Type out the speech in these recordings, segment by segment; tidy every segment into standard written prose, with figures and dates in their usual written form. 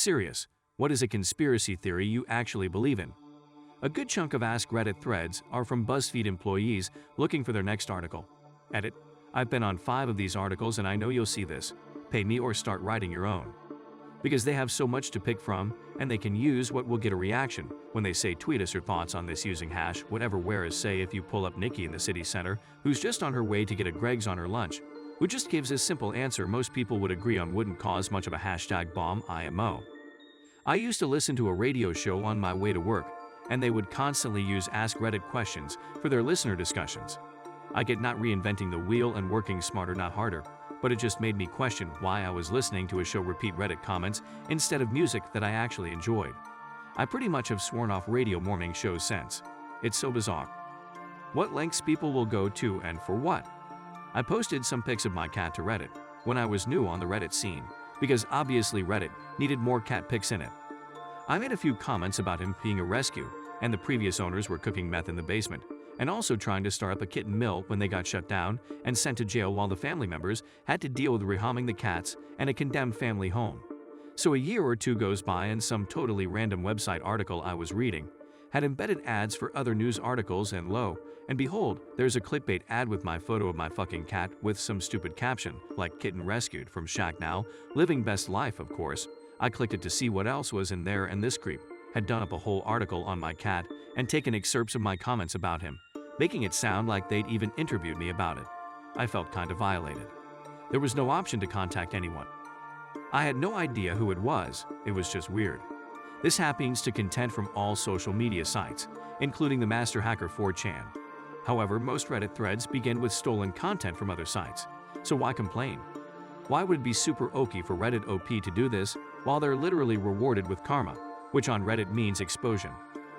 Serious, what is a conspiracy theory you actually believe in? A good chunk of AskReddit threads are from BuzzFeed employees looking for their next article. Edit. I've been on 5 of these articles and I know you'll see this. Pay me or start writing your own. Because they have so much to pick from, and they can use what will get a reaction when they say tweet us your thoughts on this using hash whatever whereas say if you pull up Nikki in the city center who's just on her way to get a Greg's on her lunch, who just gives a simple answer most people would agree on wouldn't cause much of a hashtag bomb IMO. I used to listen to a radio show on my way to work, and they would constantly use AskReddit questions for their listener discussions. I get not reinventing the wheel and working smarter not harder, but it just made me question why I was listening to a show repeat Reddit comments instead of music that I actually enjoyed. I pretty much have sworn off radio morning shows since. It's so bizarre. What lengths people will go to and for what? I posted some pics of my cat to Reddit when I was new on the Reddit scene, because obviously Reddit needed more cat pics in it. I made a few comments about him being a rescue, and the previous owners were cooking meth in the basement, and also trying to start up a kitten mill when they got shut down and sent to jail while the family members had to deal with rehoming the cats and a condemned family home. So a year or two goes by and some totally random website article I was reading had embedded ads for other news articles and lo and behold, there's a clickbait ad with my photo of my fucking cat with some stupid caption like kitten rescued from shack now, living best life of course. I clicked it to see what else was in there and this creep had done up a whole article on my cat and taken excerpts of my comments about him, making it sound like they'd even interviewed me about it. I felt kind of violated. There was no option to contact anyone. I had no idea who it was just weird. This happens to content from all social media sites, including the master hacker 4chan. However, most Reddit threads begin with stolen content from other sites, so why complain? Why would it be super okie for Reddit OP to do this while they're literally rewarded with karma, which on Reddit means exposure?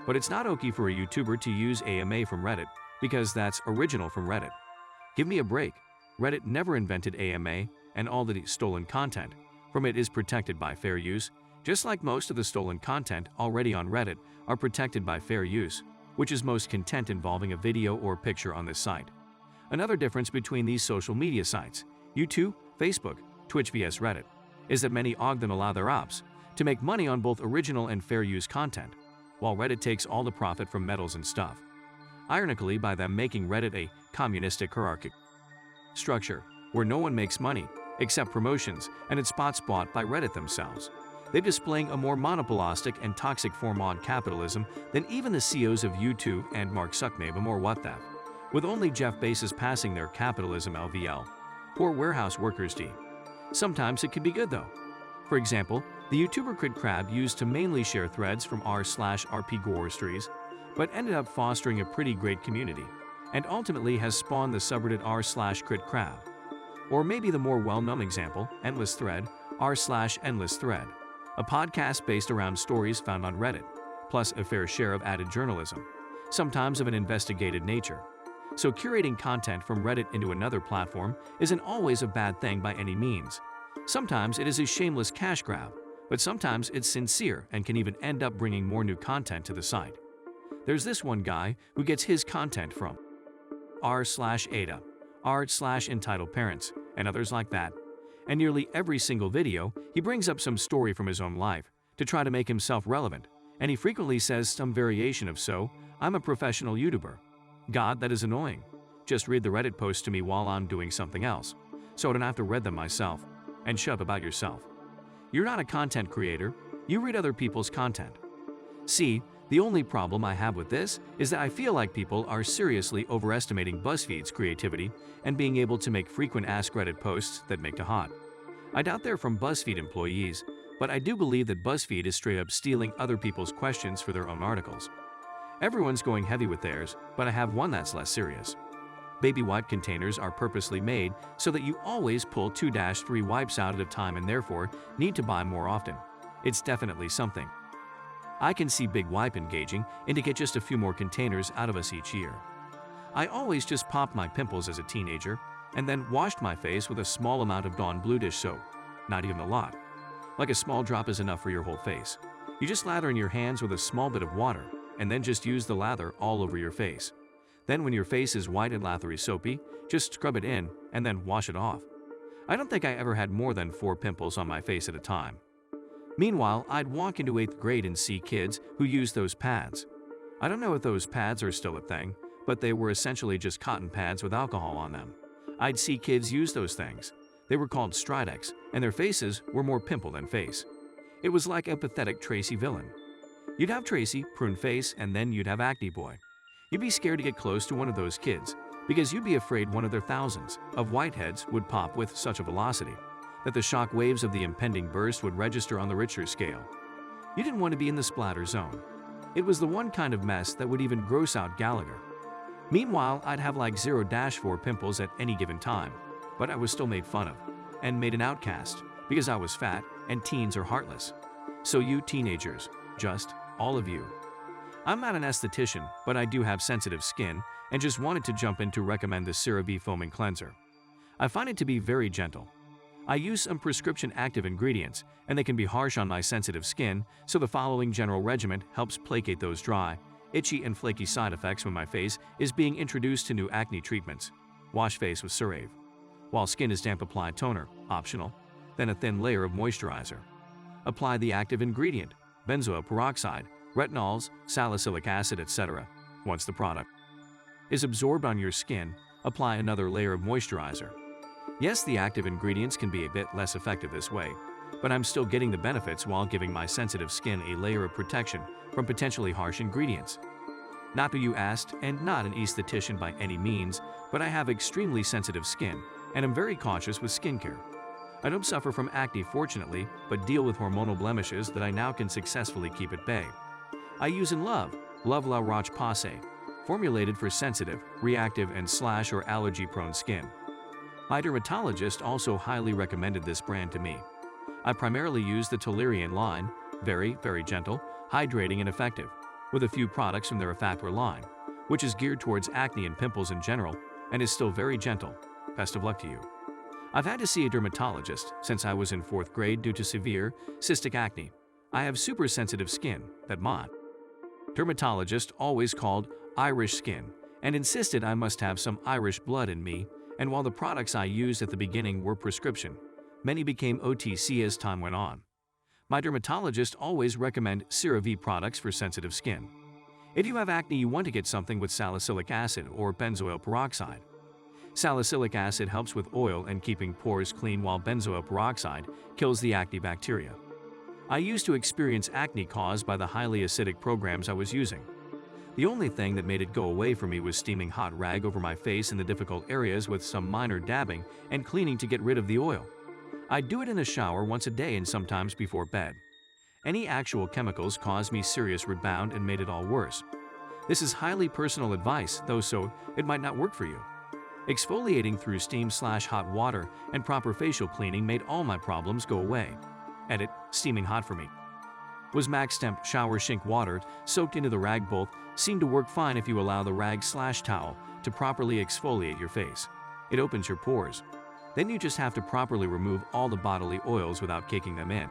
But it's not okie for a YouTuber to use AMA from Reddit, because that's original from Reddit. Give me a break. Reddit never invented AMA, and all the stolen content from it is protected by fair use, just like most of the stolen content already on Reddit are protected by fair use, which is most content involving a video or picture on this site. Another difference between these social media sites, YouTube, Facebook, Twitch vs Reddit, is that many Ogden allow their ops to make money on both original and fair use content, while Reddit takes all the profit from medals and stuff. Ironically, by them making Reddit a communistic hierarchy structure where no one makes money except promotions and it's spots bought by Reddit themselves. They're displaying a more monopolistic and toxic form on capitalism than even the CEOs of YouTube and Mark Zuckerberg or what that, with only Jeff Bezos passing their capitalism LVL. Poor warehouse workers D. Sometimes it can be good though. For example, the YouTuber Crit Crab used to mainly share threads from r/RP Gorestries, but ended up fostering a pretty great community, and ultimately has spawned the subreddit r/Crit Crab. Or maybe the more well-known example, Endless Thread, r/Endless Thread, a podcast based around stories found on Reddit, plus a fair share of added journalism, sometimes of an investigative nature. So curating content from Reddit into another platform isn't always a bad thing by any means. Sometimes it is a shameless cash grab, but sometimes it's sincere and can even end up bringing more new content to the site. There's this one guy who gets his content from r/Ada, r/Entitled Parents, and others like that. And nearly every single video, he brings up some story from his own life to try to make himself relevant, and he frequently says some variation of "so, I'm a professional YouTuber." God, that is annoying. Just read the Reddit post to me while I'm doing something else, so I don't have to read them myself, and shut up about yourself. You're not a content creator, you read other people's content. See, the only problem I have with this is that I feel like people are seriously overestimating BuzzFeed's creativity and being able to make frequent AskReddit posts that make it hot. I doubt they're from BuzzFeed employees, but I do believe that BuzzFeed is straight up stealing other people's questions for their own articles. Everyone's going heavy with theirs, but I have one that's less serious. Baby wipe containers are purposely made so that you always pull 2-3 wipes out at a time and therefore need to buy more often. It's definitely something. I can see Big Wipe engaging and to get just a few more containers out of us each year. I always just popped my pimples as a teenager and then washed my face with a small amount of Dawn Blue Dish soap, not even a lot. Like a small drop is enough for your whole face. You just lather in your hands with a small bit of water and then just use the lather all over your face. Then when your face is white and lathery soapy, just scrub it in and then wash it off. I don't think I ever had more than 4 pimples on my face at a time. Meanwhile, I'd walk into 8th grade and see kids who used those pads. I don't know if those pads are still a thing, but they were essentially just cotton pads with alcohol on them. I'd see kids use those things. They were called Stridex, and their faces were more pimple than face. It was like a pathetic Tracy villain. You'd have Tracy, prune face, and then you'd have Acne Boy. You'd be scared to get close to one of those kids, because you'd be afraid one of their thousands of whiteheads would pop with such a velocity that the shock waves of the impending burst would register on the Richter scale. You didn't want to be in the splatter zone. It was the one kind of mess that would even gross out Gallagher. Meanwhile, I'd have like 0-4 pimples at any given time, but I was still made fun of and made an outcast because I was fat and teens are heartless. So you teenagers, just all of you. I'm not an esthetician, but I do have sensitive skin and just wanted to jump in to recommend the CeraVe Foaming Cleanser. I find it to be very gentle. I use some prescription active ingredients, and they can be harsh on my sensitive skin, so the following general regimen helps placate those dry, itchy and flaky side effects when my face is being introduced to new acne treatments. Wash face with CeraVe. While skin is damp, apply toner, optional, then a thin layer of moisturizer. Apply the active ingredient, benzoyl peroxide, retinols, salicylic acid, etc. Once the product is absorbed on your skin, apply another layer of moisturizer. Yes, the active ingredients can be a bit less effective this way, but I'm still getting the benefits while giving my sensitive skin a layer of protection from potentially harsh ingredients. Not who you asked, and not an esthetician by any means, but I have extremely sensitive skin, and am very cautious with skincare. I don't suffer from acne fortunately, but deal with hormonal blemishes that I now can successfully keep at bay. I use and love La Roche-Posay, formulated for sensitive, reactive, and / or allergy-prone skin. My dermatologist also highly recommended this brand to me. I primarily use the Tolerian line, very gentle, hydrating and effective, with a few products from their Effactor line, which is geared towards acne and pimples in general and is still very gentle. Best of luck to you. I've had to see a dermatologist since I was in 4th grade due to severe cystic acne. I have super sensitive skin that my dermatologist always called Irish skin and insisted I must have some Irish blood in me, and while the products I used at the beginning were prescription, many became OTC as time went on. My dermatologist always recommend CeraVe products for sensitive skin. If you have acne, you want to get something with salicylic acid or benzoyl peroxide. Salicylic acid helps with oil and keeping pores clean, while benzoyl peroxide kills the acne bacteria. I used to experience acne caused by the highly acidic programs I was using. The only thing that made it go away for me was steaming hot rag over my face in the difficult areas with some minor dabbing and cleaning to get rid of the oil. I'd do it in the shower once a day and sometimes before bed. Any actual chemicals caused me serious rebound and made it all worse. This is highly personal advice, though, so it might not work for you. Exfoliating through steam / hot water and proper facial cleaning made all my problems go away. Edit, steaming hot for me was max temp shower sink water soaked into the rag. Both seem to work fine if you allow the rag / towel to properly exfoliate your face. It opens your pores. Then you just have to properly remove all the bodily oils without caking them in.